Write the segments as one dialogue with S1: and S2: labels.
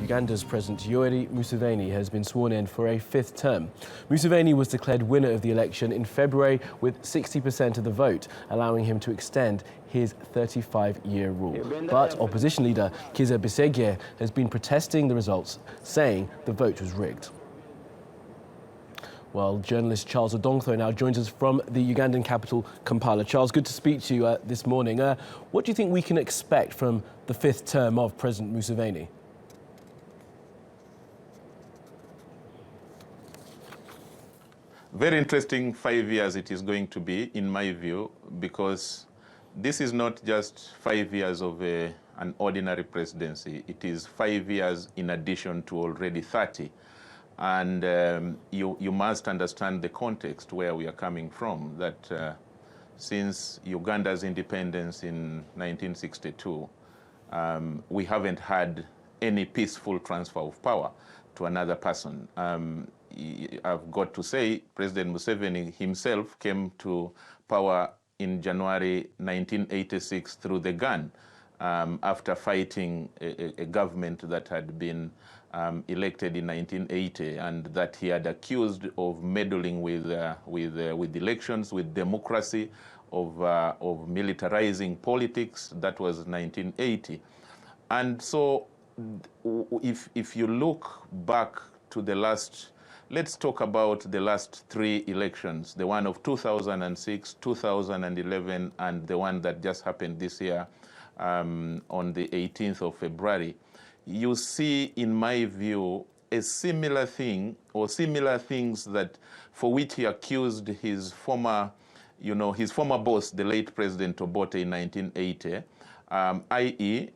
S1: Uganda's President Yoweri Museveni has been sworn in for a fifth term. Museveni was declared winner of the election in February with 60% of the vote, allowing him to extend his 35-year rule. But opposition leader Kizza Besigye has been protesting the results, saying the vote was rigged. Well, journalist Charles Odongtho now joins us from the Ugandan capital, Kampala. Charles, good to speak to you this morning. What do you think we can expect from the fifth term of President Museveni?
S2: Very interesting 5 years it is going to be, in my view, because this is not just 5 years of an ordinary presidency. It is 5 years in addition to already 30. And you must understand the context where we are coming from, that since Uganda's independence in 1962, we haven't had any peaceful transfer of power to another person. I've got to say, President Museveni himself came to power in January 1986 through the gun, after fighting a government that had been elected in 1980 and that he had accused of meddling with elections, with democracy, of militarizing politics. That was 1980. And so if you look back to the last, let's talk about the last three elections, the one of 2006, 2011, and the one that just happened this year on the 18th of February. You see, in my view, a similar thing, or similar things that for which he accused his former, his former boss, the late President Obote, in 1980, i.e.,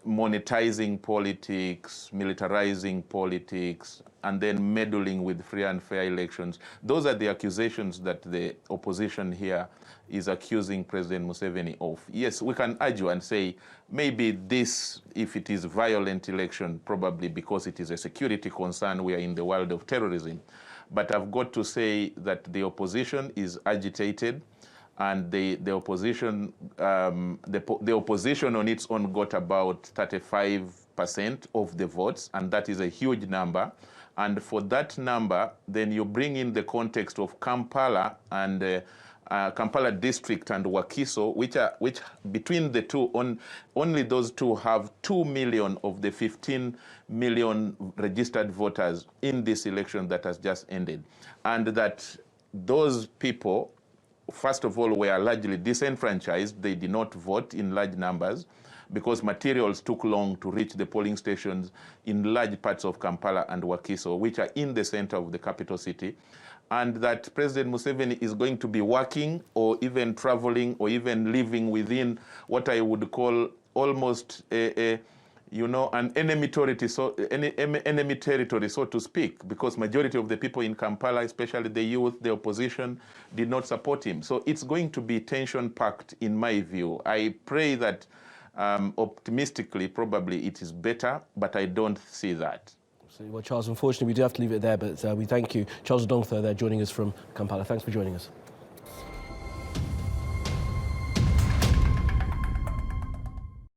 S2: monetizing politics, militarizing politics, and then meddling with free and fair elections. Those are the accusations that the opposition here is accusing President Museveni of. Yes, we can argue and say maybe this, if it is violent election, probably because it is a security concern, we are in the world of terrorism. But I've got to say that the opposition is agitated, and the opposition on its own got about 35% of the votes, and that is a huge number. And for that number, then you bring in the context of Kampala and Kampala district and Wakiso, which between the two, only those two have 2 million of the 15 million registered voters in this election that has just ended. And that those people, first of all, were largely disenfranchised. They did not vote in large numbers because materials took long to reach the polling stations in large parts of Kampala and Wakiso, which are in the center of the capital city. And that President Museveni is going to be working or even traveling or even living within what I would call almost an enemy territory, so to speak, because majority of the people in Kampala, especially the youth, the opposition, did not support him. So it's going to be tension-packed, in my view. I pray that optimistically, probably it is better, but I don't see that.
S1: Well, Charles, unfortunately, we do have to leave it there, but we thank you. Charles Odongtho there joining us from Kampala. Thanks for joining us.